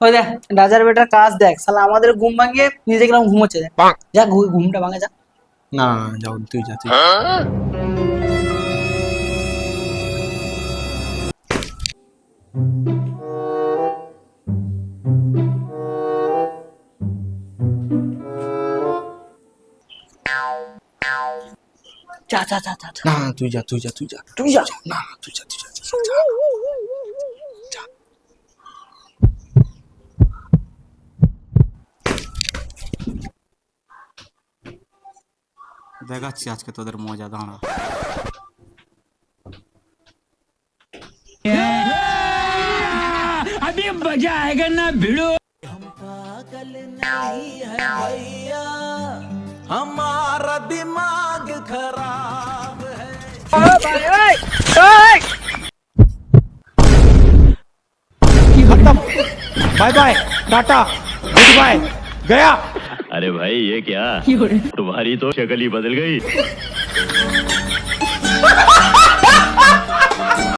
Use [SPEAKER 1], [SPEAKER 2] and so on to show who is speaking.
[SPEAKER 1] ওই দেখ রাজার বেটার কাজ দেখ, শালা আমাদের ঘুম ভাঙিয়ে নিজে গেলাম ঘুমোচ্ছে, দেখ যা ঘুমটা ভাঙে যা। না যাও তুই যা তুই। যা যা যা যা। না তুই যা তুই যা তুই যা তুই যা। না তুই যা তুই যা যা। দেখাচ্ছি আজকে তোদের মজা, দাঁড়া।
[SPEAKER 2] अभी मजा आएगा ना भिड़ो।
[SPEAKER 3] पागल नहीं है भैया, हमारा दिमाग खराब है।
[SPEAKER 4] खत्म, bye bye, tata, good bye, गया।
[SPEAKER 5] अरे भाई ये क्या, तुम्हारी तो शक्ल ही बदल गई।